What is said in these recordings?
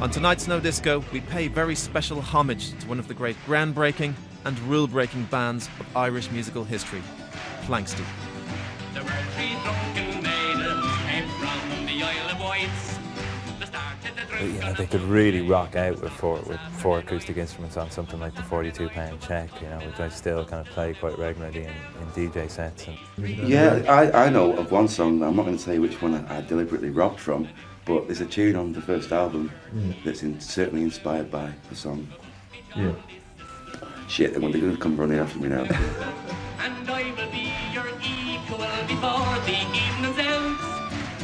On tonight's No Disco, we pay very special homage to one of the great groundbreaking and rule-breaking bands of Irish musical history, Planxty. There were three drunken maidens came from the Isle of Wights. They could really rock out with four acoustic instruments on something like the 42-pound check, which I still kind of play quite regularly in DJ sets. Yeah, I know of one song. I'm not going to say which one I deliberately robbed from, but there's a tune on the first album that's certainly inspired by the song. Yeah. Shit, they're going to come running after me now. And I will be your equal before the evening's out.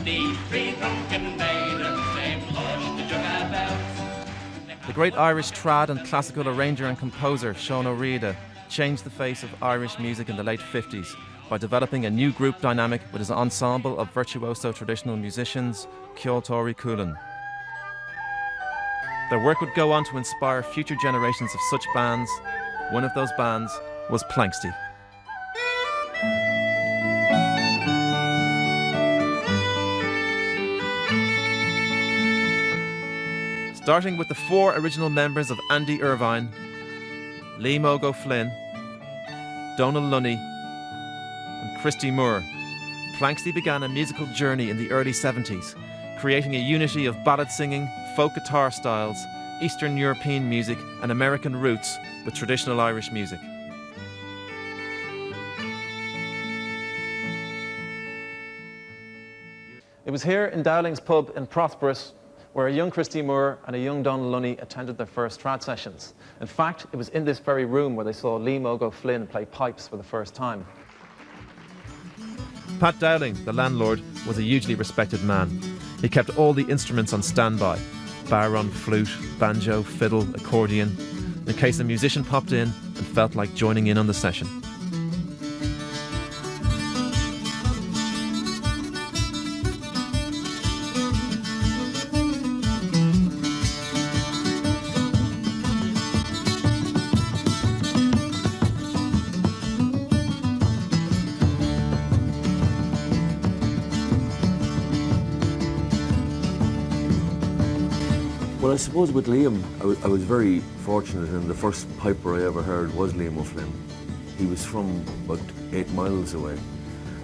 The three drunken maidens, they pushed the jug about. The great Irish trad and classical arranger and composer Sean O'Riordan changed the face of Irish music in the late 50s by developing a new group dynamic with his ensemble of virtuoso traditional musicians, ceoltóirí Cualann. Their work would go on to inspire future generations of such bands. One of those bands was Planxty. Starting with the four original members of Andy Irvine, Liam O'Flynn, Donal Lunny and Christy Moore, Planxty began a musical journey in the early 70s, creating a unity of ballad singing, folk guitar styles, Eastern European music and American roots with traditional Irish music. It was here in Dowling's pub in Prosperous where a young Christy Moore and a young Donal Lunny attended their first trad sessions. In fact, it was in this very room where they saw Liam O'Flynn play pipes for the first time. Pat Dowling, the landlord, was a hugely respected man. He kept all the instruments on standby: baron, flute, banjo, fiddle, accordion, in case a musician popped in and felt like joining in on the session. Well, I suppose with Liam, I was very fortunate, and the first piper I ever heard was Liam O'Flynn. He was from about 8 miles away,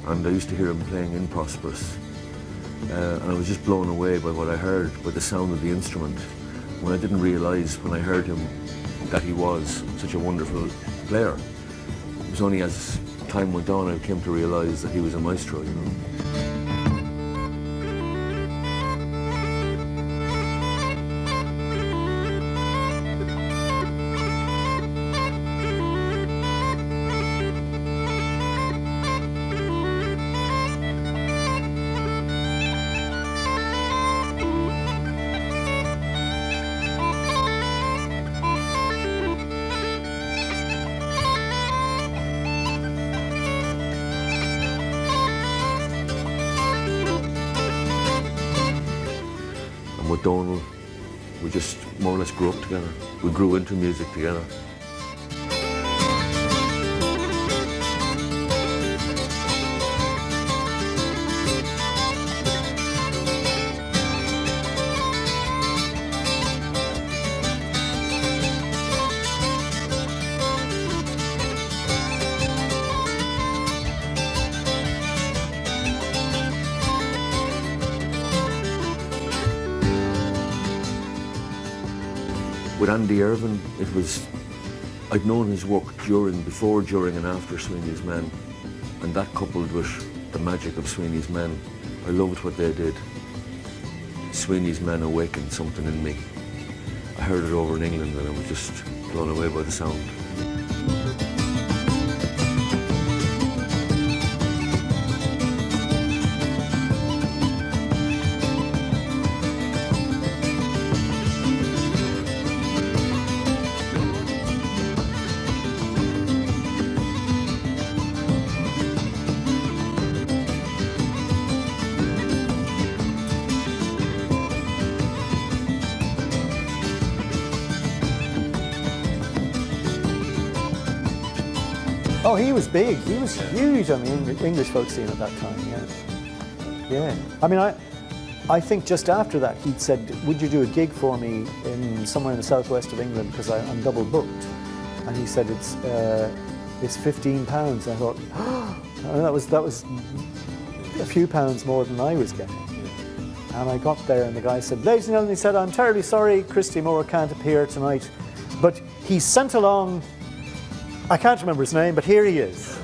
and I used to hear him playing in Prosperous. And I was just blown away by what I heard, by the sound of the instrument, when I didn't realise when I heard him that he was such a wonderful player. It was only as time went on I came to realise that he was a maestro, With Donal, we just more or less grew up together. We grew into music together. With Andy Irvine, I'd known his work before, during and after Sweeney's Men, and that coupled with the magic of Sweeney's Men, I loved what they did. Sweeney's Men awakened something in me. I heard it over in England and I was just blown away by the sound. Oh, he was big. He was huge on the English folk scene at that time, yeah. Yeah. I mean, I think just after that he'd said, would you do a gig for me in somewhere in the southwest of England, because I'm double booked. And he said, it's £15. I thought, that was a few pounds more than I was getting. And I got there and the guy said, ladies and gentlemen, he said, I'm terribly sorry, Christy Moore can't appear tonight, but he sent along, I can't remember his name, but here he is.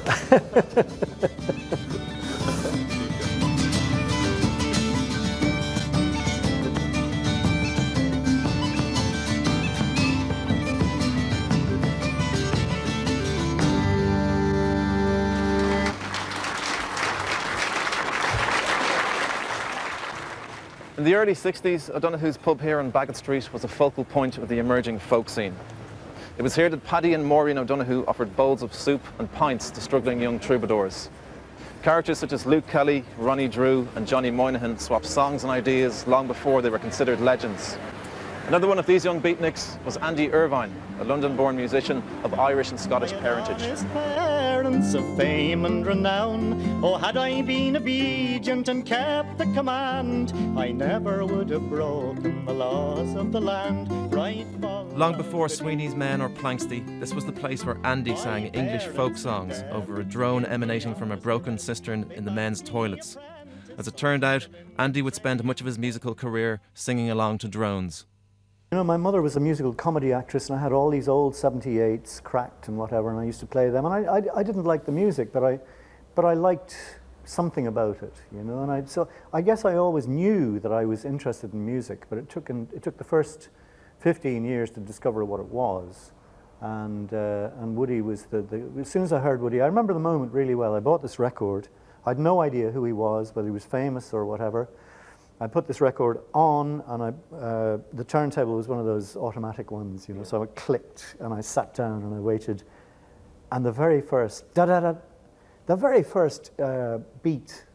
In the early 60s, O'Donoghue's pub here on Bagot Street was a focal point of the emerging folk scene. It was here that Paddy and Maureen O'Donoghue offered bowls of soup and pints to struggling young troubadours. Characters such as Luke Kelly, Ronnie Drew and Johnny Moynihan swapped songs and ideas long before they were considered legends. Another one of these young beatniks was Andy Irvine, a London-born musician of Irish and Scottish parentage. Parents of fame and renown, oh, had I been obedient and kept the command, I never would have broken the laws of the land. Long before Sweeney's Men or Planxty, this was the place where Andy sang English folk songs over a drone emanating from a broken cistern in the men's toilets. As it turned out, Andy would spend much of his musical career singing along to drones. You know, my mother was a musical comedy actress, and I had all these old 78s, cracked and whatever, and I used to play them. And I didn't like the music, but I liked something about it, you know. And so I guess I always knew that I was interested in music, but it took the first 15 years to discover what it was. And Woody was as soon as I heard Woody, I remember the moment really well. I bought this record. I had no idea who he was, whether he was famous or whatever. I put this record on, and the turntable was one of those automatic ones, you know, so it clicked, and I sat down and I waited, and the very first beat,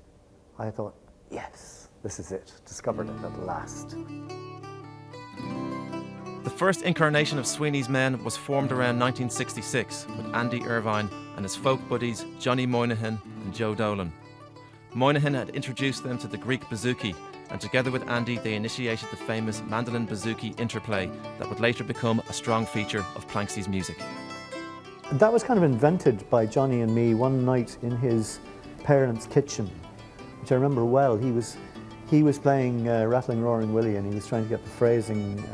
I thought, yes, this is it, discovered it at last. The first incarnation of Sweeney's Men was formed around 1966 with Andy Irvine and his folk buddies Johnny Moynihan and Joe Dolan. Moynihan had introduced them to the Greek bouzouki, and together with Andy they initiated the famous mandolin bouzouki interplay that would later become a strong feature of Planxty's music. That was kind of invented by Johnny and me one night in his parents' kitchen, which I remember well. He was playing Rattling Roaring Willie, and he was trying to get the phrasing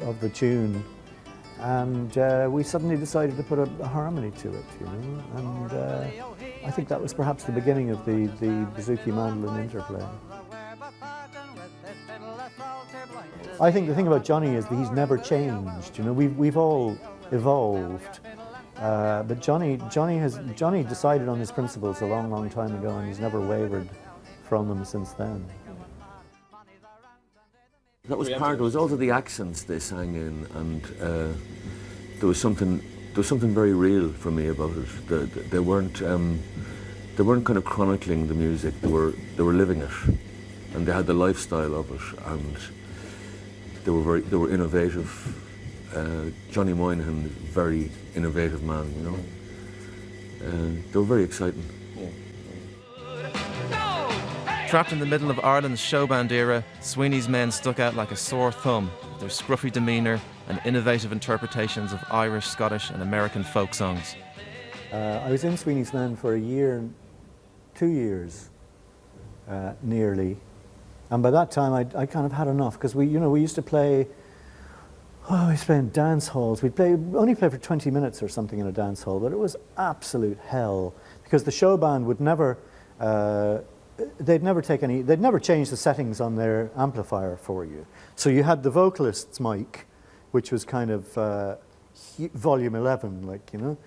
of the tune, and we suddenly decided to put a harmony to it, you know, and I think that was perhaps the beginning of the bouzouki mandolin interplay. I think the thing about Johnny is that he's never changed. You know, we've all evolved, but Johnny decided on his principles a long, long time ago, and he's never wavered from them since then. That was part. It was also the accents they sang in, and there was something very real for me about it. They weren't kind of chronicling the music. They were living it, and they had the lifestyle of it, and they were innovative. Johnny Moynihan is a very innovative man, you know. They were very exciting. Trapped in the middle of Ireland's showband era, Sweeney's Men stuck out like a sore thumb with their scruffy demeanour and innovative interpretations of Irish, Scottish and American folk songs. I was in Sweeney's Men for a year, 2 years, nearly. And by that time I kind of had enough, because we used to play, we used to play in dance halls. We'd only play for 20 minutes or something in a dance hall, but it was absolute hell, because the show band would never, they'd never change the settings on their amplifier for you. So you had the vocalist's mic, which was kind of volume 11, like, you know,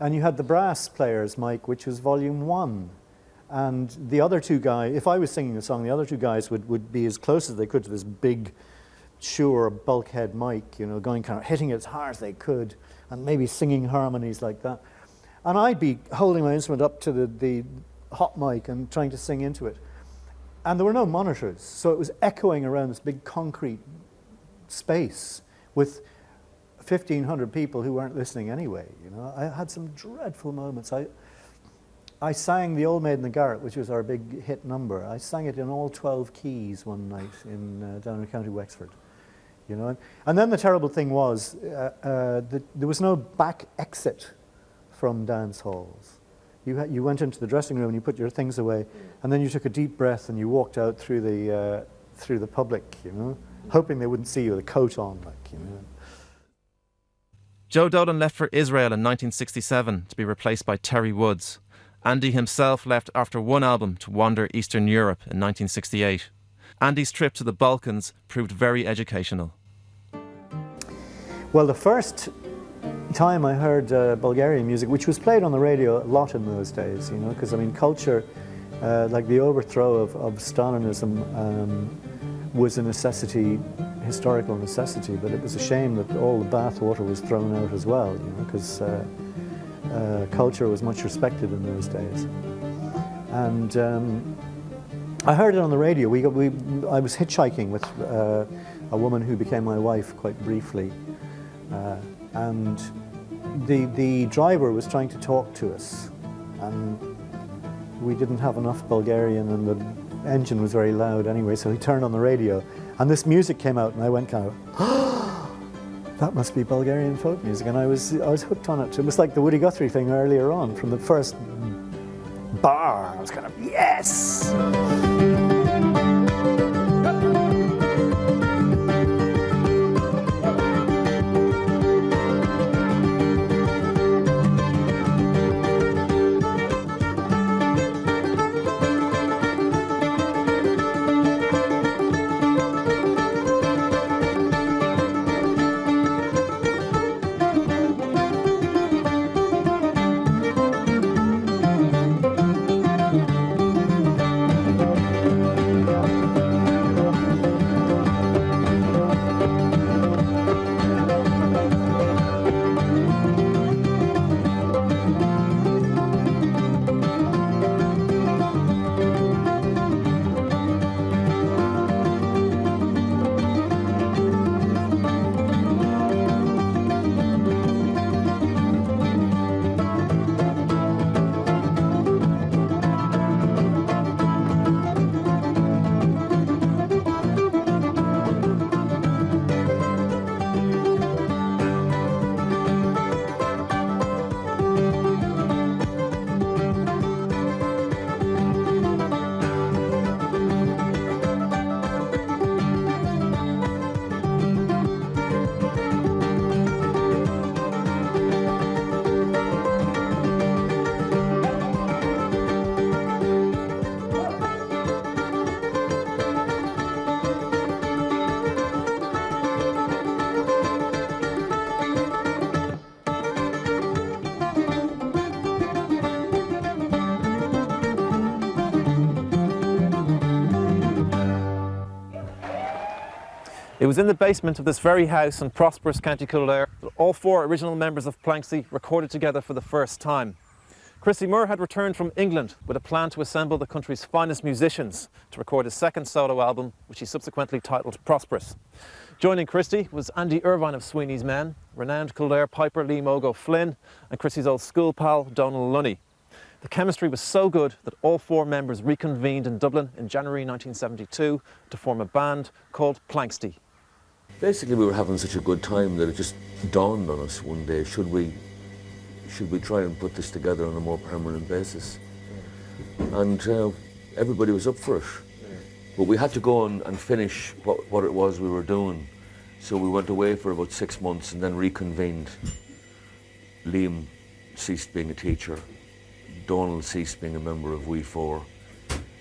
and you had the brass player's mic, which was volume 1. And the other two guys, if I was singing a song, the other two guys would be as close as they could to this big, Shure bulkhead mic, you know, going kind of hitting it as hard as they could, and maybe singing harmonies like that. And I'd be holding my instrument up to the hot mic and trying to sing into it. And there were no monitors, so it was echoing around this big concrete space with 1,500 people who weren't listening anyway, you know. I had some dreadful moments. I sang The Old Maid in the Garret, which was our big hit number. I sang it in all 12 keys one night down in County Wexford. You know, and then the terrible thing was there was no back exit from dance halls. You went into the dressing room and you put your things away, and then you took a deep breath and you walked out through the public, you know, hoping they wouldn't see you with a coat on, like, you know. Joe Dolan left for Israel in 1967 to be replaced by Terry Woods. Andy himself left after one album to wander Eastern Europe in 1968. Andy's trip to the Balkans proved very educational. Well, the first time I heard Bulgarian music, which was played on the radio a lot in those days, you know, because I mean culture, like the overthrow of Stalinism was a necessity, historical necessity, but it was a shame that all the bath water was thrown out as well, you know, because culture was much respected in those days. And I heard it on the radio. I was hitchhiking with a woman who became my wife quite briefly, and the driver was trying to talk to us, and we didn't have enough Bulgarian, and the engine was very loud anyway, so he turned on the radio, and this music came out, and I went kind of, oh, that must be Bulgarian folk music, and I was hooked on it. It was like the Woody Guthrie thing earlier on, from the first bar. I was kind of, yes! It was in the basement of this very house in prosperous County Clár that all four original members of Planxty recorded together for the first time. Christy Moore had returned from England with a plan to assemble the country's finest musicians to record his second solo album, which he subsequently titled Prosperous. Joining Christy was Andy Irvine of Sweeney's Men, renowned Kildare piper Liam O'Flynn, and Christy's old school pal Donal Lunny. The chemistry was so good that all four members reconvened in Dublin in January 1972 to form a band called Planxty. Basically, we were having such a good time that it just dawned on us one day, should we try and put this together on a more permanent basis? And everybody was up for it. But we had to go on and finish what it was we were doing. So we went away for about 6 months and then reconvened. Liam ceased being a teacher. Donal ceased being a member of We Four.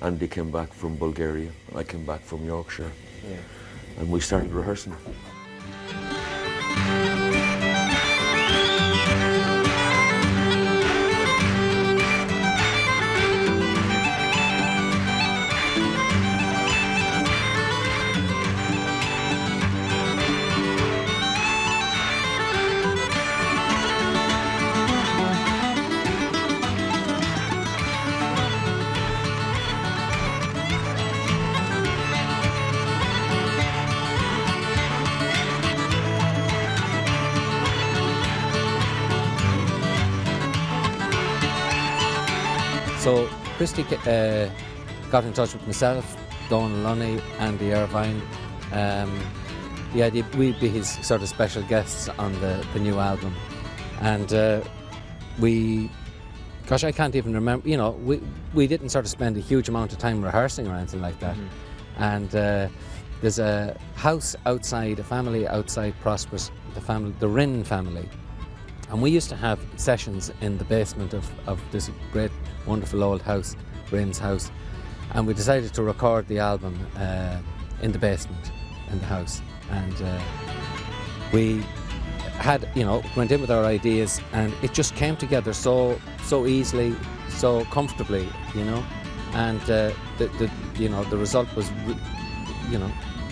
Andy came back from Bulgaria. I came back from Yorkshire. Yeah. And we started rehearsing. So Christy got in touch with myself, Donal Lunny, Andy Irvine. The idea we'd be his sort of special guests on the new album. And I can't even remember, you know, we didn't sort of spend a huge amount of time rehearsing or anything like that. And there's a house outside, a family outside Prosperous, the Éirinn family. And we used to have sessions in the basement of this great, wonderful old house, Rinn's house. And we decided to record the album in the basement, in the house. And we had, you know, went in with our ideas, and it just came together so easily, so comfortably, you know. And the result was,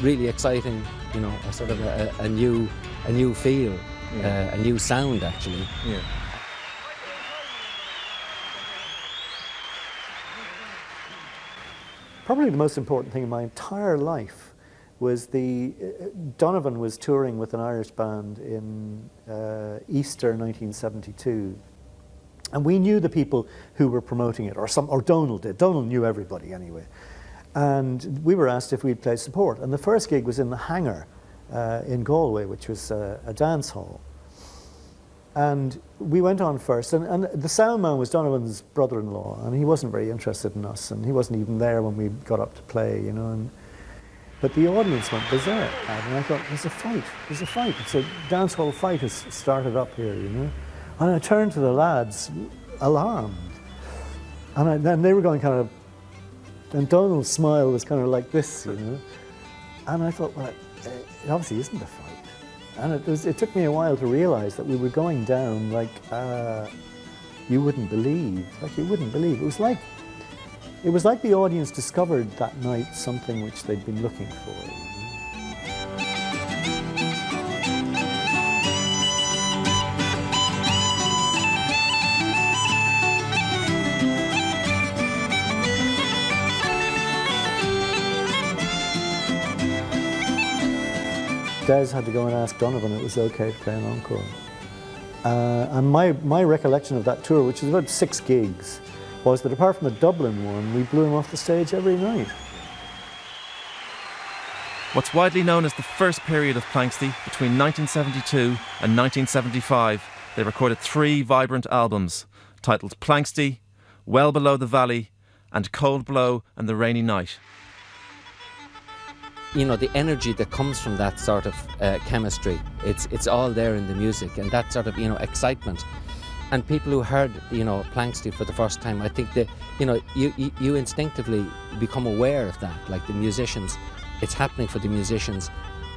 really exciting. You know, a sort of a new feel, a new sound, actually. Yeah. Probably the most important thing in my entire life was Donovan was touring with an Irish band in Easter 1972, and we knew the people who were promoting it, or Donal did. Donal knew everybody anyway, and we were asked if we'd play support. And the first gig was in the Hangar in Galway, which was a dance hall. And we went on first, and the sound man was Donovan's brother-in-law, and he wasn't very interested in us, and he wasn't even there when we got up to play, you know. But the audience went berserk, and I thought, there's a fight. It's a dance hall fight has started up here, you know. And I turned to the lads, alarmed. And then they were going kind of, and Donald's smile was kind of like this, you know. And I thought, well, it obviously isn't a fight. And it took me a while to realise that we were going down like, you wouldn't believe. It was like the audience discovered that night something which they'd been looking for. Des had to go and ask Donovan it was okay to play an encore. And my recollection of that tour, which was about 6 gigs, was that apart from the Dublin one, we blew him off the stage every night. What's widely known as the first period of Planxty, between 1972 and 1975, they recorded 3 vibrant albums, titled Planxty, Well Below the Valley, and Cold Blow and the Rainy Night. You know, the energy that comes from that sort of chemistry, it's all there in the music, and that sort of, you know, excitement. And people who heard, you know, Planxty for the first time, I think that, you know, you instinctively become aware of that. Like the musicians, it's happening for the musicians.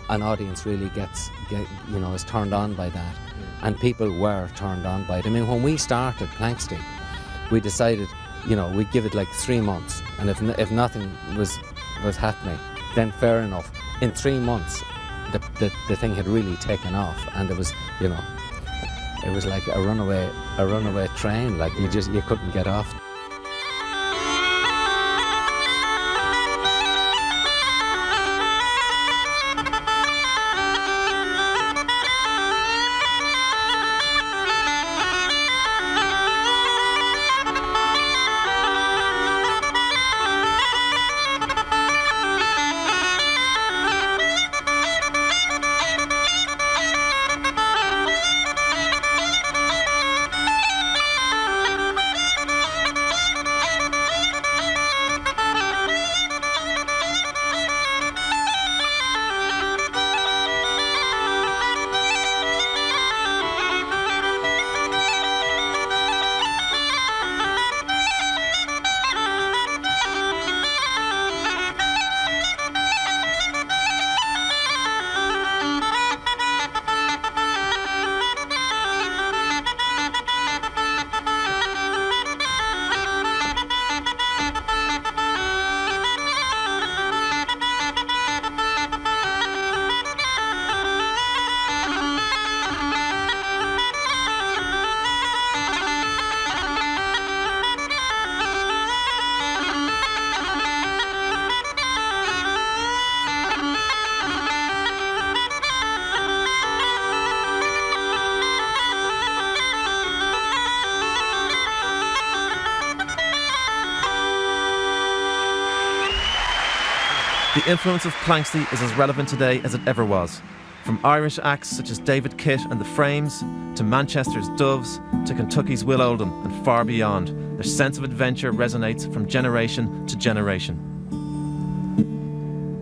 An audience really is turned on by that. And people were turned on by it. I mean, when we started Planxty, we decided, you know, we'd give it like 3 months. And if nothing was happening, then fair enough. In 3 months, the thing had really taken off, and it was, you know, it was like a runaway train. Like you couldn't get off. The influence of Planxty is as relevant today as it ever was. From Irish acts such as David Kitt and the Frames, to Manchester's Doves, to Kentucky's Will Oldham, and far beyond, their sense of adventure resonates from generation to generation.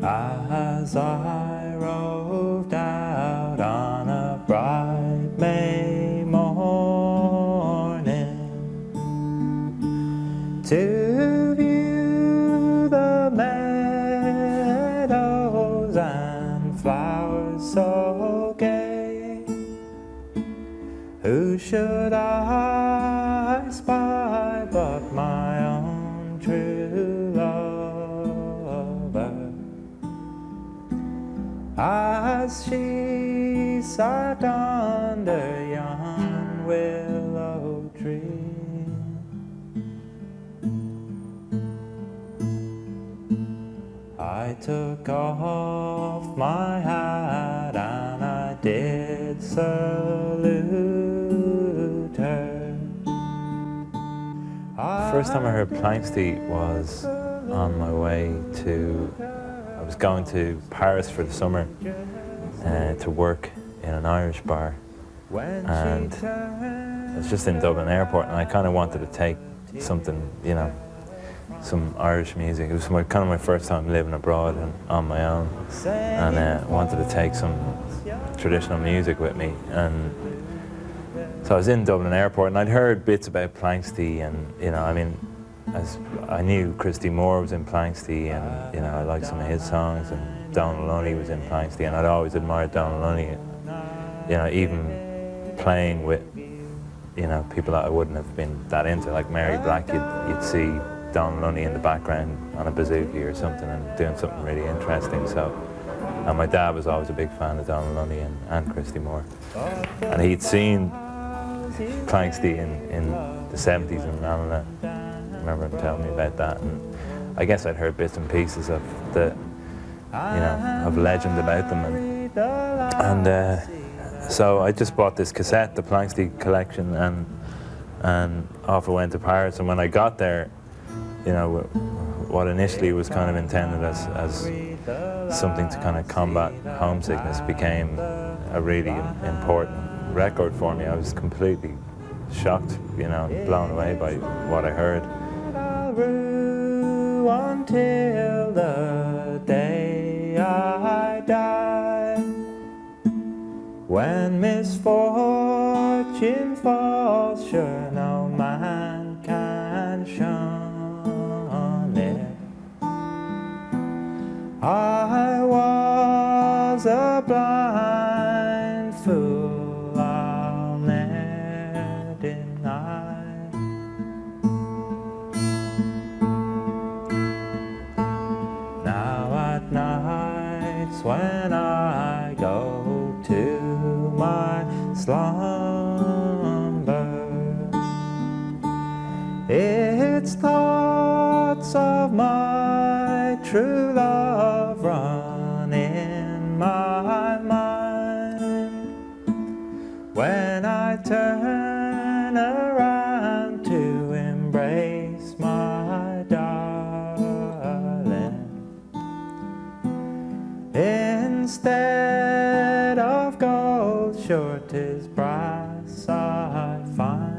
As I roved out on a bright May morning to view the meadows and flowers so gay, who should I spy but my own true lover, as she sat under yon willow tree. I took off my hat and I did salute her. First time I heard Planxty was on my way to, I was going to Paris for the summer to work in an Irish bar, and I was just in Dublin airport and I kind of wanted to take something, you know, some Irish music. It was kind of my first time living abroad and on my own, and wanted to take some traditional music with me. And so I was in Dublin airport and I'd heard bits about Planxty, and you know, I mean, as I knew Christy Moore was in Planxty, and you know, I liked some of his songs, and Donal Lunny was in Planxty, and I'd always admired Donal Lunny. You know, even playing with, you know, people that I wouldn't have been that into, like Mary Black, you'd see Donal Lunny in the background on a bouzouki or something and doing something really interesting. So, and my dad was always a big fan of Donal Lunny and Christy Moore, and he'd seen Planxty in the 70s in Malina. I remember him telling me about that, and I guess I'd heard bits and pieces of the, you know, of legend about them, and so I just bought this cassette, the Planxty collection, and off I went to Paris. And when I got there, you know, what initially was kind of intended as something to kind of combat homesickness became a really important record for me. I was completely shocked, you know, blown away by what I heard. Until the day I die, when misfortune falls, sure no man can shun it. I was a blind fool, I'll ne'er deny. Now at nights when I go to my slumber, it's thoughts of my true love run in my mind. When I turn around to embrace my darling, instead of gold, sure 'tis brass I find.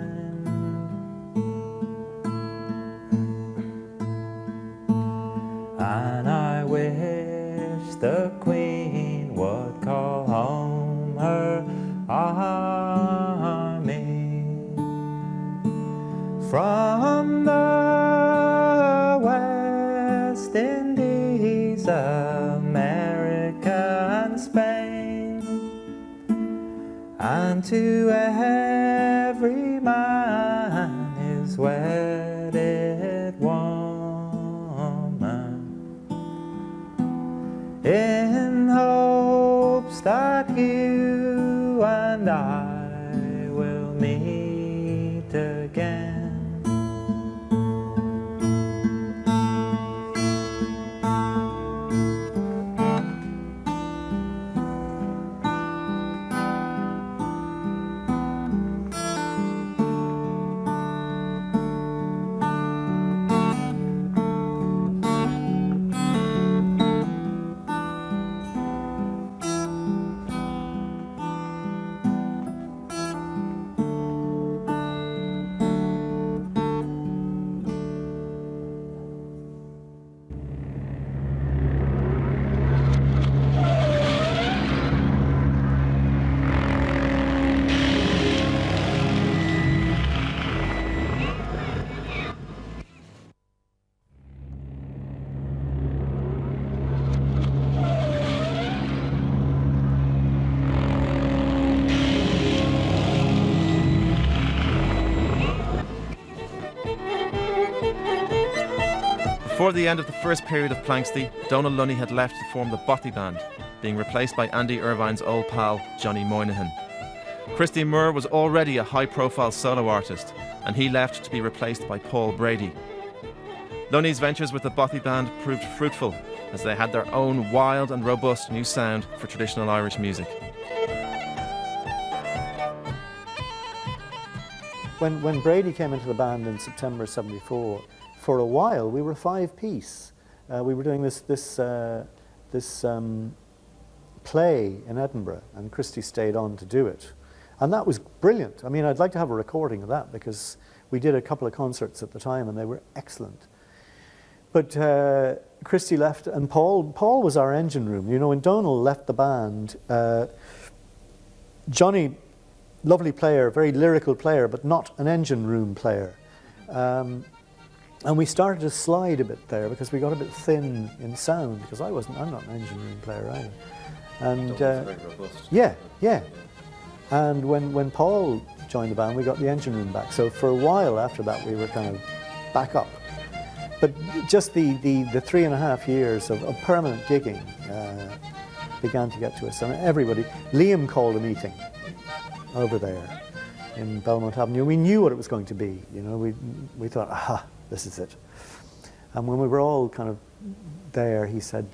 And I wish the Queen would call home her army from the West Indies, America and Spain, and to every man his wedded woman, in hopes that you and I will meet again. Before the end of the first period of Planxty, Donal Lunny had left to form the Bothy Band, being replaced by Andy Irvine's old pal, Johnny Moynihan. Christy Moore was already a high-profile solo artist, and he left to be replaced by Paul Brady. Lunny's ventures with the Bothy Band proved fruitful, as they had their own wild and robust new sound for traditional Irish music. When Brady came into the band in September '74, for a while we were a five-piece. We were doing this play in Edinburgh, and Christy stayed on to do it. And that was brilliant. I mean, I'd like to have a recording of that, because we did a couple of concerts at the time and they were excellent. But Christy left, and Paul was our engine room. You know, when Donal left the band, Johnny, lovely player, very lyrical player, but not an engine room player. And we started to slide a bit there because we got a bit thin in sound, because I'm not an engine room player either. And very robust. yeah. And when Paul joined the band, we got the engine room back. So for a while after that, we were kind of back up. But just the 3.5 years of permanent gigging began to get to us. And everybody, Liam called a meeting over there in Belmont Avenue. We knew what it was going to be. You know, we thought, aha, this is it. And when we were all kind of there, he said,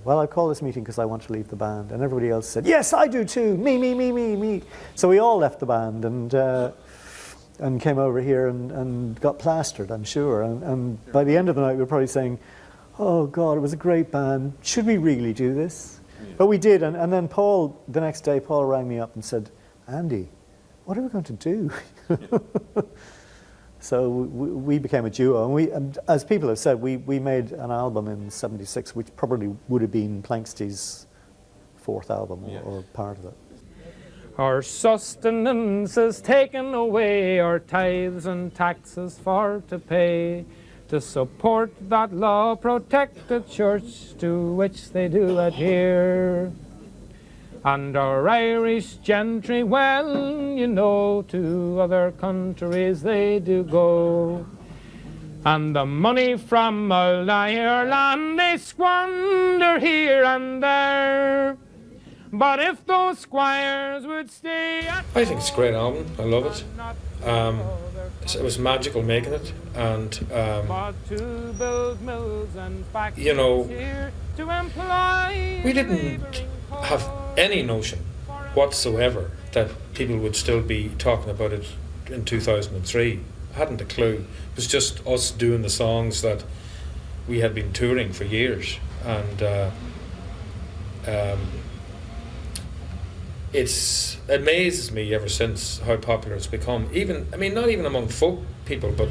well, I called this meeting because I want to leave the band. And everybody else said, yes, I do too, me. So we all left the band and came over here and got plastered, I'm sure. And by the end of the night, we were probably saying, oh God, it was a great band. Should we really do this? Yeah. But we did. And then the next day, Paul rang me up and said, Andy, what are we going to do? Yeah. So we became a duo, and as people have said, we made an album in '76, which probably would have been Planxty's fourth album or part of it. Our sustenance is taken away, our tithes and taxes for to pay, to support that law-protected church to which they do adhere. And our Irish gentry, well, you know, to other countries they do go. And the money from all Ireland they squander here and there. But if those squires would stay at I think it's a great album. I love it. It was magical making it, and you know, we didn't have any notion whatsoever that people would still be talking about it in 2003. I hadn't a clue. It was just us doing the songs that we had been touring for years, and it amazes me ever since how popular it's become. Even, I mean, not even among folk people, but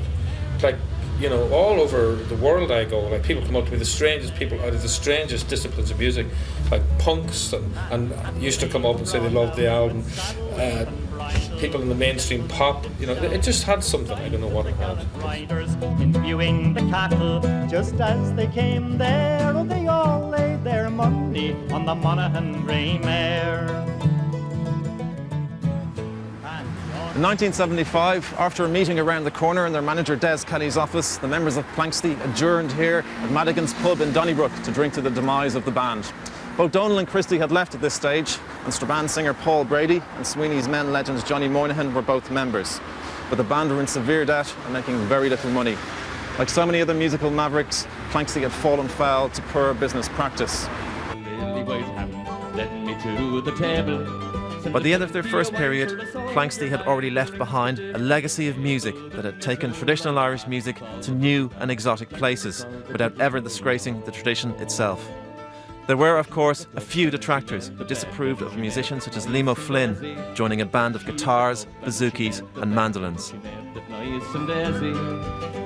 like, you know, all over the world I go, like people come up to me, the strangest people out of the strangest disciplines of music, like punks and used to come up and say they loved the album. People in the mainstream pop, you know, it just had something, I don't know what it had. Riders interviewing the cattle, just as they came there, oh, they all laid their money on the Monaghan grey mare. In 1975, after a meeting around the corner in their manager Des Kelly's office, the members of Planxty adjourned here at Madigan's pub in Donnybrook to drink to the demise of the band. Both Donal and Christy had left at this stage, and Strabane singer Paul Brady and Sweeney's Men legend Johnny Moynihan were both members. But the band were in severe debt and making very little money. Like so many other musical mavericks, Planxty had fallen foul to poor business practice. By the end of their first period, Planxty had already left behind a legacy of music that had taken traditional Irish music to new and exotic places, without ever disgracing the tradition itself. There were, of course, a few detractors who disapproved of musicians such as Liam O'Flynn joining a band of guitars, bouzouki's and mandolins.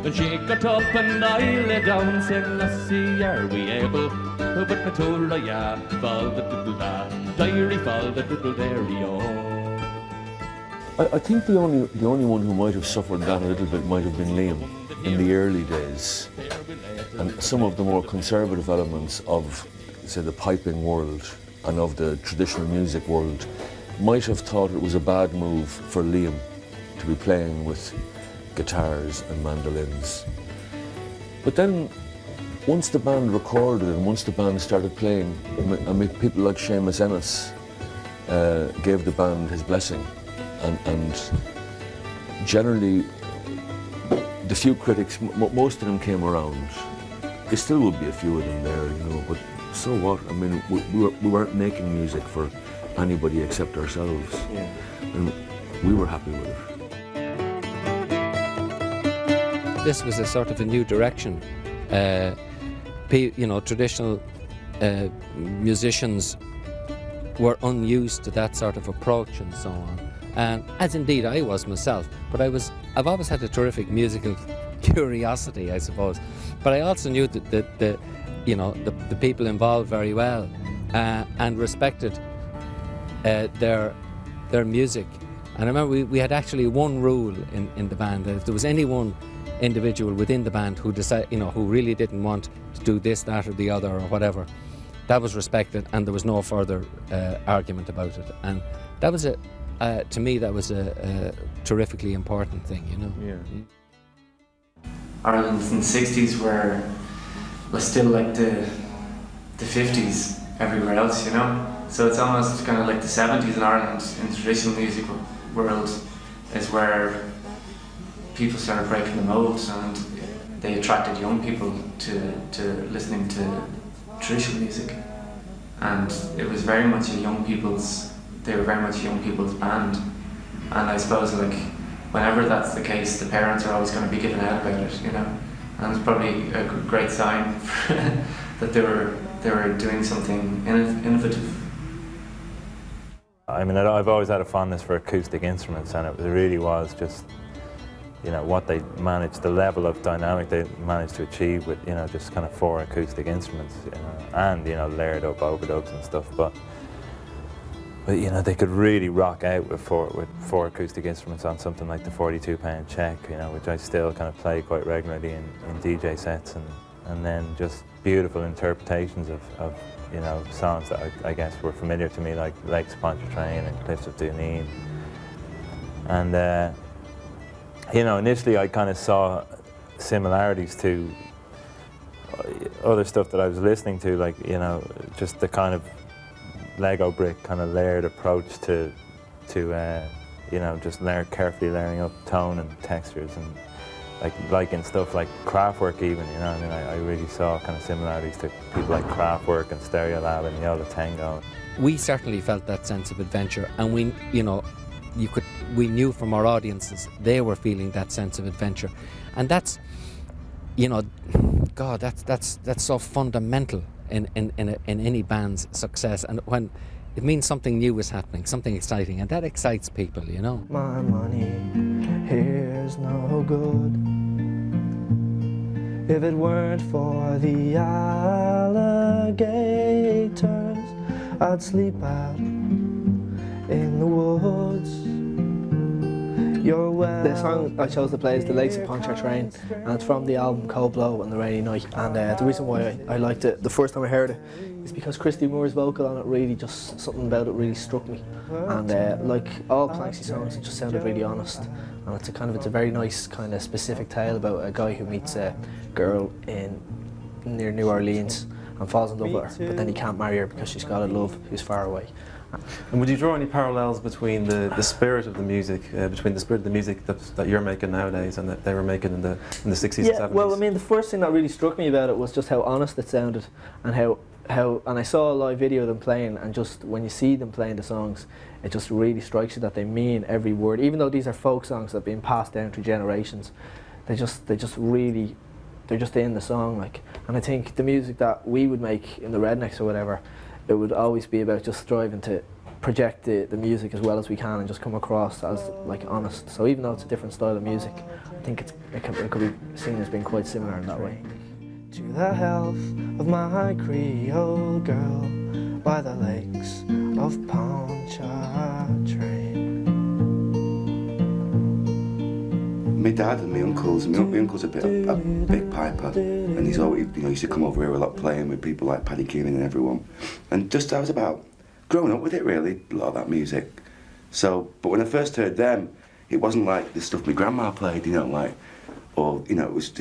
When she got up and I lay down, said, "Lassie, are we able?" But Matura, yeah, fall the doodle da, diary fall the doodle dairy I think the only one who might have suffered that a little bit might have been Liam in the early days, and some of the more conservative elements of, say, the piping world and of the traditional music world might have thought it was a bad move for Liam to be playing with guitars and mandolins. But then once the band recorded and once the band started playing, I mean, people like Seamus Ennis gave the band his blessing, and generally the few critics, most of them came around. There still would be a few of them there, you know, but so what? I mean, we weren't making music for anybody except ourselves, and we were happy with it. This was a sort of a new direction. You know, traditional musicians were unused to that sort of approach and so on. And as indeed I was myself, but I've always had a terrific musical curiosity, I suppose. But I also knew that the people involved very well and respected their music. And I remember we had actually one rule in the band, that if there was any one individual within the band who decided, you know, who really didn't want to do this, that, or the other, or whatever, that was respected, and there was no further argument about it. And that was to me, that was a terrifically important thing, you know. Yeah. Ireland in the 60s was still like the 50s everywhere else, you know. So it's almost kind of like the 70s in Ireland in the traditional music world is where people started breaking the mould, and they attracted young people to listening to traditional music. And it was very much they were very much a young people's band. And I suppose, like, whenever that's the case, the parents are always going to be giving out about it, you know. And it's probably a great sign that they were doing something innovative. I mean, I've always had a fondness for acoustic instruments, and it really was just, you know, what they managed, the level of dynamic they managed to achieve with, you know, just kind of 4 acoustic instruments, you know, and, you know, layered up overdubs and stuff. But you know, they could really rock out with four acoustic instruments on something like the 42-pound Czech, you know, which I still kind of play quite regularly in DJ sets, and then just beautiful interpretations of you know, songs that I guess were familiar to me, like Lakes Pontchartrain and Cliffs of Dooneen. And you know, initially I kind of saw similarities to other stuff that I was listening to, like, you know, just the kind of Lego brick kind of layered approach to you know, just carefully layering up tone and textures, and like in stuff like Kraftwerk even, you know, I mean, I really saw kind of similarities to people like Kraftwerk and Stereolab and Yola Tango. We certainly felt that sense of adventure, and we, you know, we knew from our audiences they were feeling that sense of adventure, and that's, you know, God, that's so fundamental in any band's success, and when it means something new is happening, something exciting, and that excites people, you know. My money here's no good if it weren't for the alligators. I'd sleep out in the woods. The song I chose to play is The Lakes of Pontchartrain, and it's from the album Cold Blow on the Rainy Night. And the reason why I liked it the first time I heard it is because Christy Moore's vocal on it really just, something about it really struck me. And like all Planxty songs, it just sounded really honest. And it's a very nice kind of specific tale about a guy who meets a girl near New Orleans and falls in love with her, but then he can't marry her because she's got a love who's far away. And would you draw any parallels between the spirit of the music, that you're making nowadays and that they were making in the 60s and 70s? Well, I mean, the first thing that really struck me about it was just how honest it sounded, and how and I saw a live video of them playing, and just when you see them playing the songs, it just really strikes you that they mean every word. Even though these are folk songs that have been passed down through generations, they're just in the song, like. And I think the music that we would make in the Rednecks or whatever, it would always be about just striving to project the music as well as we can and just come across as like honest. So even though it's a different style of music, I think it could be seen as being quite similar in that way. To the health of my Creole girl by the lakes of Pontchartrain. My dad and my uncles a big piper, and he's always, you know, used to come over here a lot playing with people like Paddy Keenan and everyone. And just I was about growing up with it really, a lot of that music. So, but when I first heard them, it wasn't like the stuff my grandma played, you know, like, or, you know, it was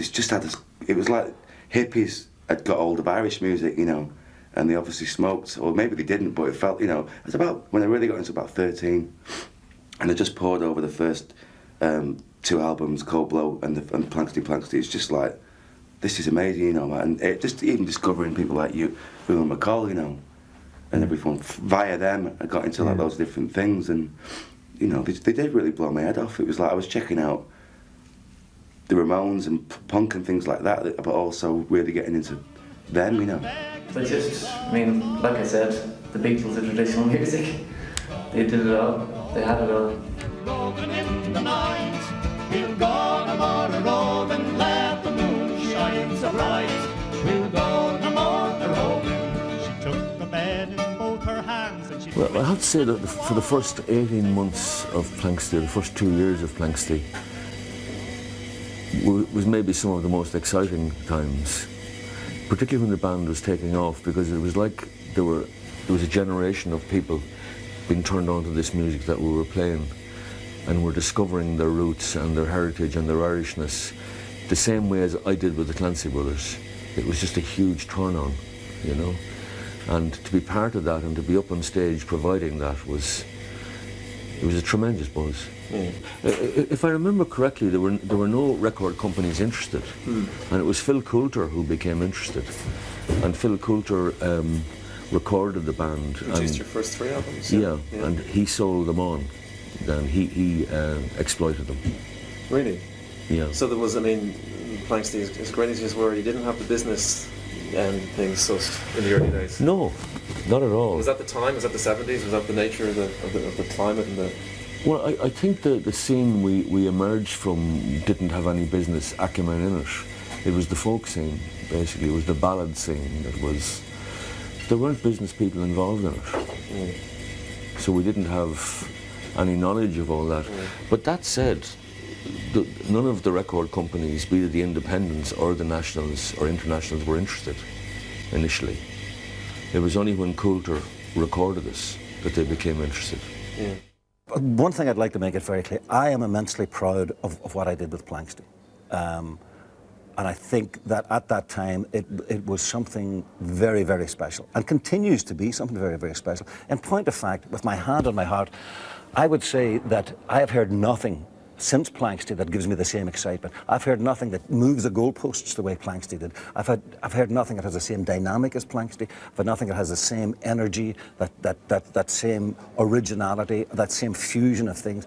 like hippies had got hold of Irish music, you know, and they obviously smoked, or maybe they didn't, but it felt, you know, it was about, when I really got into about 13, and I just poured over the first 2 albums, Cold Blow and Planxty. It's just like, this is amazing, you know, and it, just even discovering people like you, Will and McCall, you know, and everyone, via them, I got into like those different things, and, you know, they did really blow my head off. It was like I was checking out the Ramones and punk and things like that, but also really getting into them, you know. But just, I mean, like I said, the Beatles of traditional music, they did it all, they had it all. Roving in the night, we'll go no more a-roving, let the moon shine so bright. We'll go no more a-roving. She took the bed in both her hands and she... Well, I have to say that for the first 18 months of Planxty, the first 2 years of Planxty, was maybe some of the most exciting times, particularly when the band was taking off, because it was like there was a generation of people being turned on to this music that we were playing, and were discovering their roots and their heritage and their Irishness the same way as I did with the Clancy brothers. It was just a huge turn on, you know, and to be part of that and to be up on stage providing that it was a tremendous buzz. Yeah. If I remember correctly, there were no record companies interested, and it was Phil Coulter who became interested, and Phil Coulter recorded the band. Produced your first 3 albums? Yeah, and he sold them on, and he exploited them. Really? Yeah. So there was, I mean, Planxty, as great as you were, you didn't have the business things sussed in the early days? No, not at all. Was that the time? Was that the 70s? Was that the nature of the climate and the... Well, I think the scene we emerged from didn't have any business acumen in it. It was the folk scene, basically. It was the ballad scene that was... There weren't business people involved in it. So we didn't have any knowledge of all that. But that said, none of the record companies, be it the independents or the nationals or internationals, were interested initially. It was only when Coulter recorded us that they became interested. Yeah. One thing I'd like to make it very clear, I am immensely proud of what I did with Planxty. And I think that at that time it was something very, very special, and continues to be something very, very special. In point of fact, with my hand on my heart, I would say that I have heard nothing since Planxty that gives me the same excitement. I've heard nothing that moves the goalposts the way Planxty did. I've heard nothing that has the same dynamic as Planxty, but nothing that has the same energy, that same originality, that same fusion of things.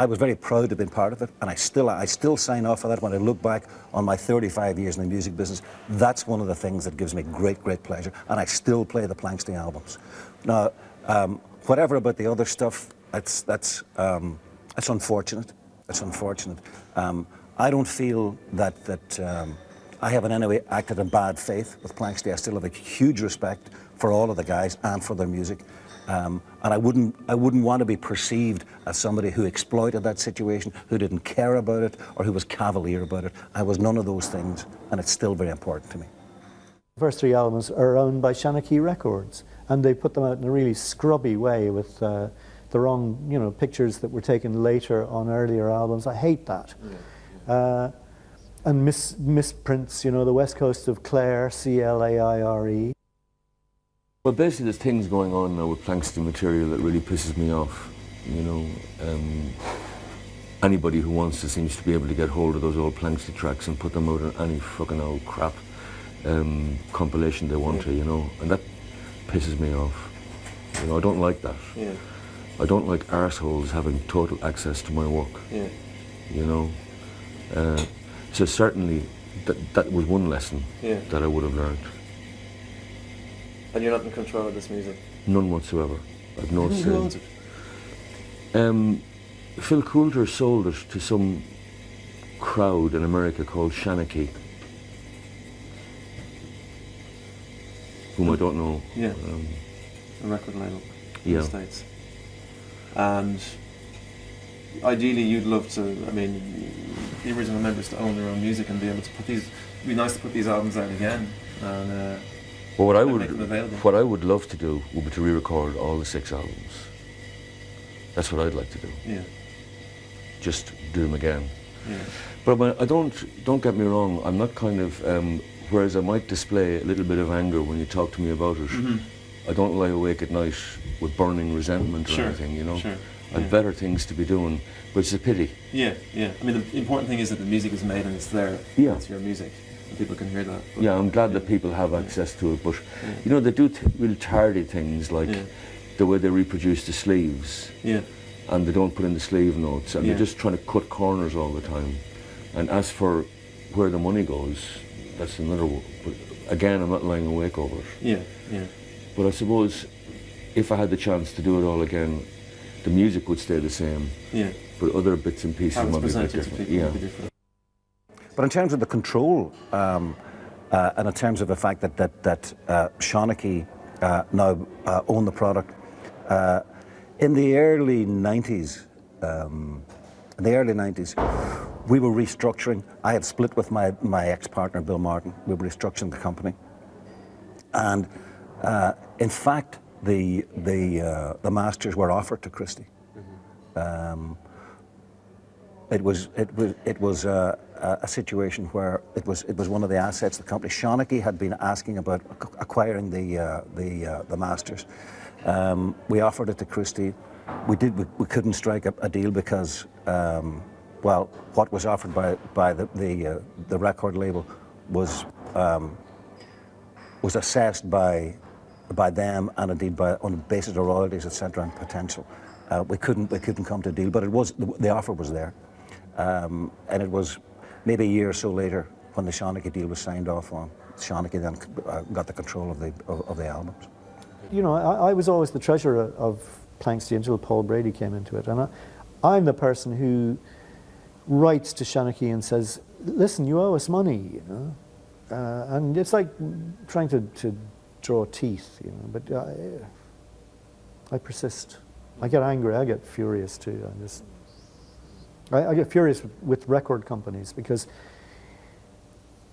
I was very proud to have been part of it, and I still sign off for that when I look back on my 35 years in the music business. That's one of the things that gives me great, great pleasure, and I still play the Planxty albums. Now, whatever about the other stuff, that's unfortunate. It's unfortunate. I don't feel that I have in any way acted in bad faith with Planxty. I still have a huge respect for all of the guys and for their music. And I wouldn't want to be perceived as somebody who exploited that situation, who didn't care about it, or who was cavalier about it. I was none of those things, and it's still very important to me. The first 3 albums are owned by Shanachie Records, and they put them out in a really scrubby way with the wrong, you know, pictures that were taken later on earlier albums. I hate that. And misprints, you know, the West Coast of Clár, Claire. Well, basically there's things going on now with Planxty material that really pisses me off, you know. Anybody who wants to seems to be able to get hold of those old Planxty tracks and put them out on any fucking old crap compilation they want to, you know, and that pisses me off. You know, I don't like that. Yeah. I don't like arseholes having total access to my work. Yeah. You know, so certainly that was one lesson that I would have learned. And you're not in control of this music? None whatsoever. I've no say. Who owns it? Phil Coulter sold it to some crowd in America called Shanachie, whom I don't know. Yeah. A record label in the States. And ideally you'd love to, I mean, the original members to own their own music and be able to put these, it'd be nice to put these albums out again. And well, what I would love to do would be to re-record all the 6 albums. That's what I'd like to do. Yeah. Just do them again. But I don't get me wrong, I'm not kind of, whereas I might display a little bit of anger when you talk to me about it, I don't lie awake at night with burning resentment or anything, you know. I've better things to be doing, but it's a pity. Yeah. I mean, the important thing is that the music is made and it's there. Yeah. It's your music. And people can hear that. But Yeah, I'm glad that people have access to it, but you know, they do real tardy things like the way they reproduce the sleeves. And they don't put in the sleeve notes, and they're just trying to cut corners all the time. And as for where the money goes, that's another one. But again, I'm not lying awake over it. But I suppose if I had the chance to do it all again, the music would stay the same. But other bits and pieces might be a bit different. But in terms of the control, and in terms of the fact that Seanachie now own the product, in the early 90s, we were restructuring. I had split with my ex-partner, Bill Martin. We were restructuring the company. And in fact, the masters were offered to Christy. It was a situation where it was one of the assets of the company. Seanachie had been asking about acquiring the masters. We offered it to Christy. We couldn't strike a deal because, well, what was offered by the record label was assessed by them, and indeed on the basis of royalties, etc., and potential. We couldn't come to a deal, but the offer was there, and it was maybe a year or so later when the Seanachie deal was signed off on. Seanachie then got the control of the albums. You know, I was always the treasurer of Planxty until Paul Brady came into it, and I'm the person who writes to Seanachie and says, "Listen, you owe us money," you know, and it's like trying to draw teeth, you know. But I persist. I get angry. I get furious too. I get furious with record companies because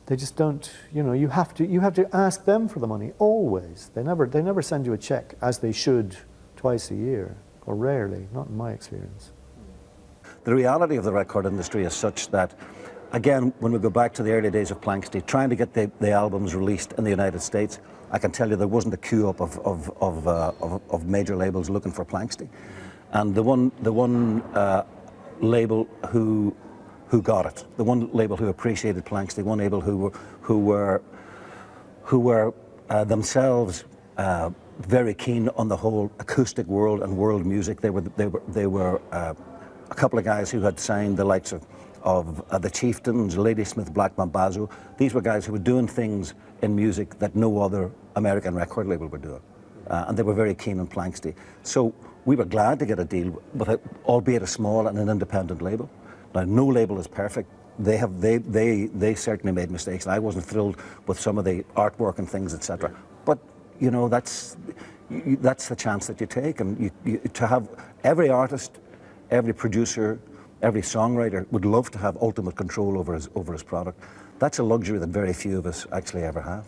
they just don't. You know, you have to ask them for the money always. They never send you a check, as they should, twice a year, or rarely. Not in my experience. The reality of the record industry is such that, again, when we go back to the early days of Planxty, trying to get the albums released in the United States, I can tell you there wasn't a queue up of major labels looking for Planxty, and the one label who got it, the one label who appreciated Planxty, one label who were themselves very keen on the whole acoustic world and world music. They were a couple of guys who had signed the likes of the Chieftains, Ladysmith Black Mambazo. These were guys who were doing things in music that no other American record label were doing, and they were very keen on Planxty. So we were glad to get a deal, albeit a small and an independent label. Now, no label is perfect. They certainly made mistakes, and I wasn't thrilled with some of the artwork and things, etc. But you know, that's the chance that you take, and to have every artist, every producer, every songwriter would love to have ultimate control over his product. That's a luxury that very few of us actually ever have.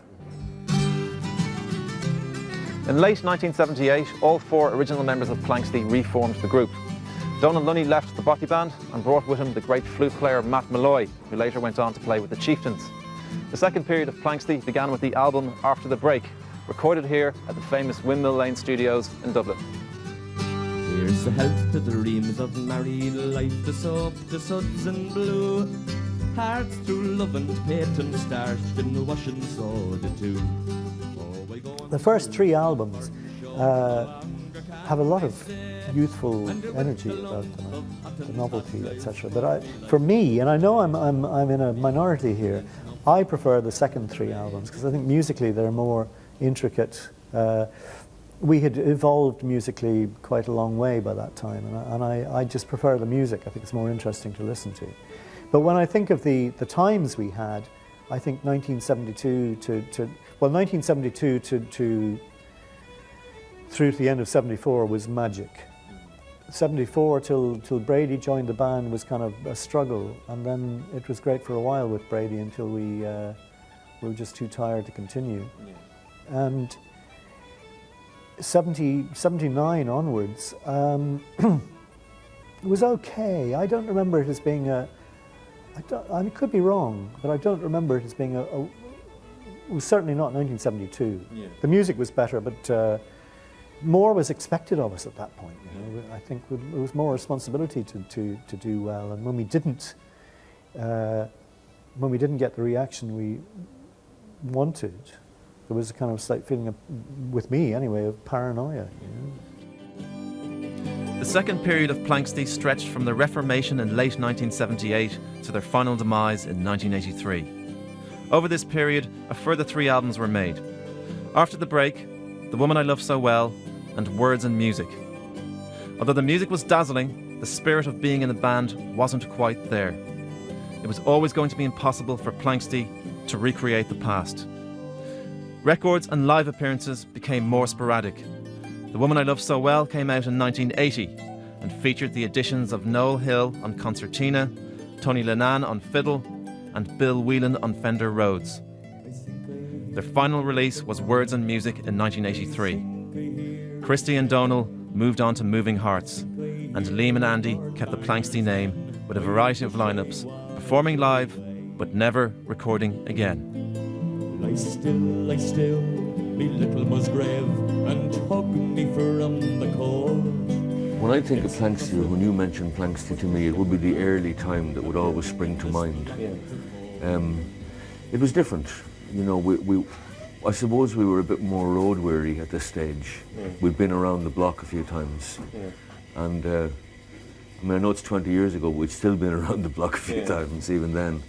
In late 1978, all four original members of Planxty reformed the group. Donal Lunny left the Bothy Band and brought with him the great flute player Matt Malloy, who later went on to play with the Chieftains. The second period of Planxty began with the album After the Break, recorded here at the famous Windmill Lane Studios in Dublin. Here's the health to the reams of married life, the soap, the suds and blue. Hearts through love and pate and starched in the washing soda too. The first three albums have a lot of youthful energy about them, the novelty, etc. But for me, and I know I'm in a minority here, I prefer the second three albums because I think musically they're more intricate. We had evolved musically quite a long way by that time, and I just prefer the music. I think it's more interesting to listen to. But when I think of the times we had, I think 1972 1972 through to the end of 74 was magic. 74 till Brady joined the band was kind of a struggle, and then it was great for a while with Brady until we were just too tired to continue. And 79 onwards, it was okay. I don't remember it as being I could be wrong, but I don't remember it as being it was certainly not 1972. Yeah. The music was better, but more was expected of us at that point. You know? I think it was more responsibility to do well, and when we didn't get the reaction we wanted, there was a kind of slight feeling, with me anyway, of paranoia. You know? The second period of Planxty stretched from the Reformation in late 1978 to their final demise in 1983. Over this period, a further 3 albums were made. After the break, The Woman I Love So Well and Words and Music. Although the music was dazzling, the spirit of being in the band wasn't quite there. It was always going to be impossible for Planxty to recreate the past. Records and live appearances became more sporadic. The Woman I Love So Well came out in 1980 and featured the additions of Noel Hill on concertina, Tony Lennon on fiddle, and Bill Whelan on Fender Rhodes. Their final release was Words and Music in 1983. Christy and Donal moved on to Moving Hearts, and Liam and Andy kept the Planxty name with a variety of lineups, performing live but never recording again. Lie still, me little Musgrave, and hug me from the cold. When I think of Planxty, or when you mention Planxty to me, it would be the early time that would always spring to mind. It was different. You know, I suppose we were a bit more road weary at this stage. We'd been around the block a few times. And I mean, I know it's 20 years ago, but we'd still been around the block a few times, even then.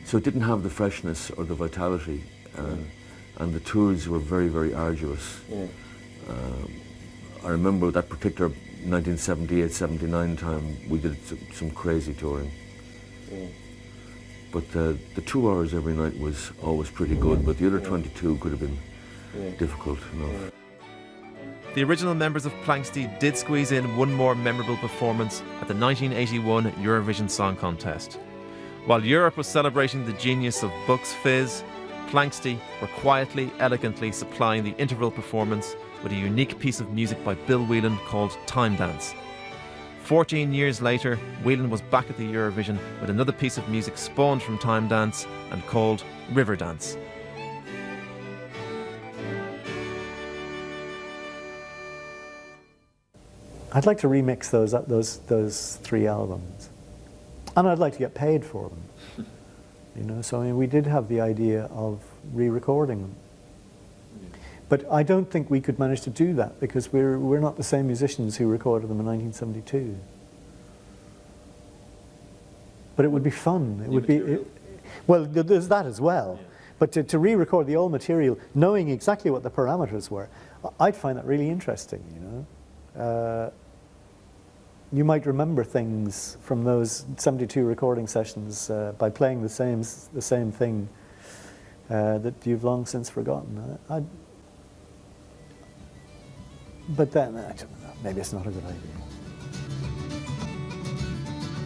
So it didn't have the freshness or the vitality. And the tours were very, very arduous. I remember that particular 1978-79 time, we did some crazy touring. But the 2 hours every night was always pretty good, but the other 22 could have been difficult enough. The original members of Planxty did squeeze in one more memorable performance at the 1981 Eurovision Song Contest. While Europe was celebrating the genius of Bucks Fizz, Planxty were quietly, elegantly supplying the interval performance with a unique piece of music by Bill Whelan called Time Dance. 14 years later, Whelan was back at the Eurovision with another piece of music spawned from Time Dance and called River Dance. I'd like to remix those 3 albums, and I'd like to get paid for them. You know, so I mean, we did have the idea of re-recording them, but I don't think we could manage to do that because we're not the same musicians who recorded them in 1972. But it would be fun. It would be well. There's that as well. Yeah. But to re-record the old material, knowing exactly what the parameters were, I'd find that really interesting. You know. You might remember things from those 72 recording sessions by playing the same thing that you've long since forgotten. But then, I don't know, maybe it's not a good idea.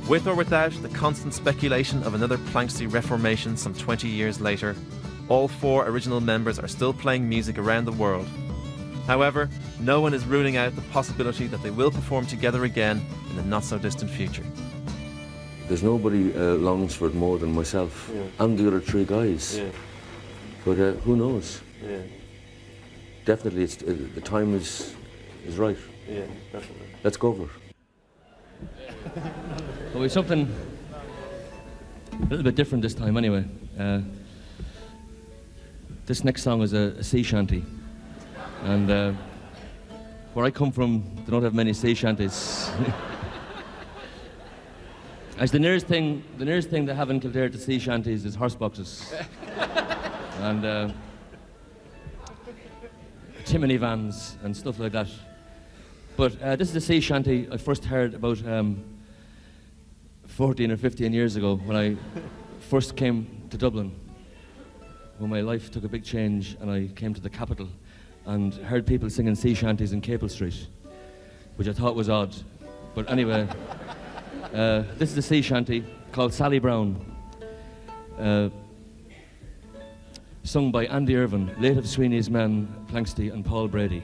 With or without the constant speculation of another Planxty reformation some 20 years later, all 4 original members are still playing music around the world. However, no one is ruling out the possibility that they will perform together again in the not-so-distant future. There's nobody longs for it more than myself and the other 3 guys. But who knows? Definitely, the time is right. Yeah, definitely. Let's go for it. Well, we've something a little bit different this time anyway. This next song is a sea shanty. And where I come from, they don't have many sea shanties. As the nearest thing they have in Kildare to sea shanties is horse boxes. And chimney vans and stuff like that. But this is a sea shanty I first heard about 14 or 15 years ago when I first came to Dublin, when my life took a big change and I came to the capital and heard people singing sea shanties in Capel Street, which I thought was odd. But anyway, this is a sea shanty called Sally Brown, sung by Andy Irvine, late of Sweeney's Men, Planxty and Paul Brady.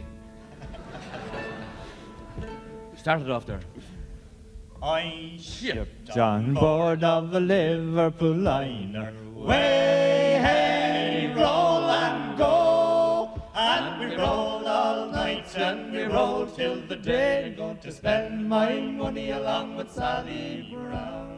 Started off there. I shipped on board of the Liverpool liner. Way, hey, roll and go. And we rolled all night and we rolled till the day. Going to spend my money along with Sally Brown.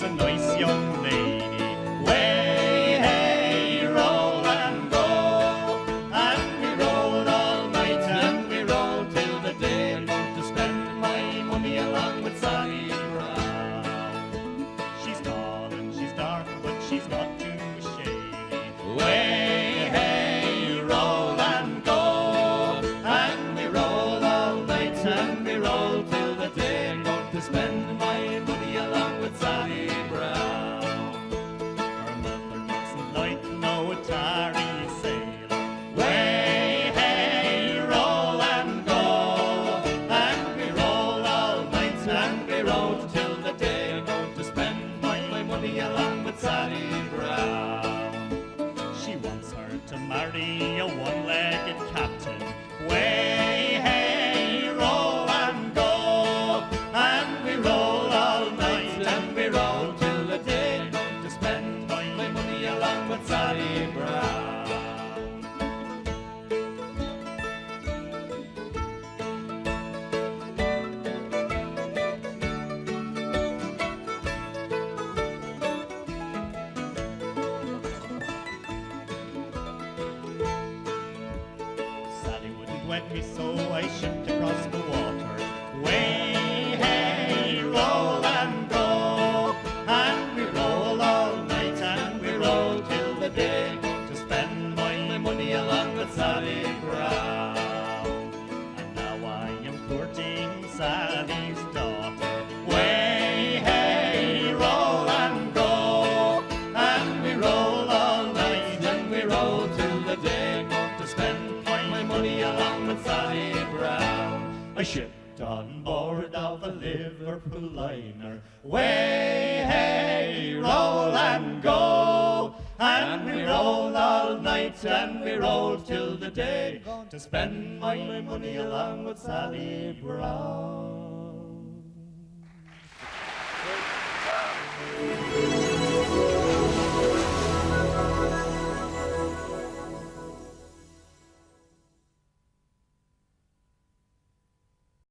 A nice young lady. Way, hey, roll and go. And we rolled all night and we rolled till the day. Going to spend my money along with Sally Brown. She's tall and she's dark, but she's not too shady. Way, hey, roll and go. And we rolled all night and we rolled till the day. Going to spend my money along with Sally Brown. Her mother doesn't like no tarry sailor. Way, hey, roll and go. And we roll all night and we roll till the day. I'm going to spend my money along with Sally Brown. She wants her to marry a one-legged captain. Way, hey, roll and go. And we roll all night and we roll till the day. I'm going to spend my money along with Sally Brown. Sally wouldn't wed me, so I shipped across the water. Way, hey, roll and go. And we roll all night and we roll till the day. Going to spend my money along with Sally Brown. And now I am courting Sally's daughter. Way, hey, roll and go. And we roll all night and we roll till the day. Going to spend my money along with Sally Brown. I shipped on board of a Liverpool liner. Way, hey, roll and go. And we roll all night and we roll till the day. Going to spend my money along with Sally Brown.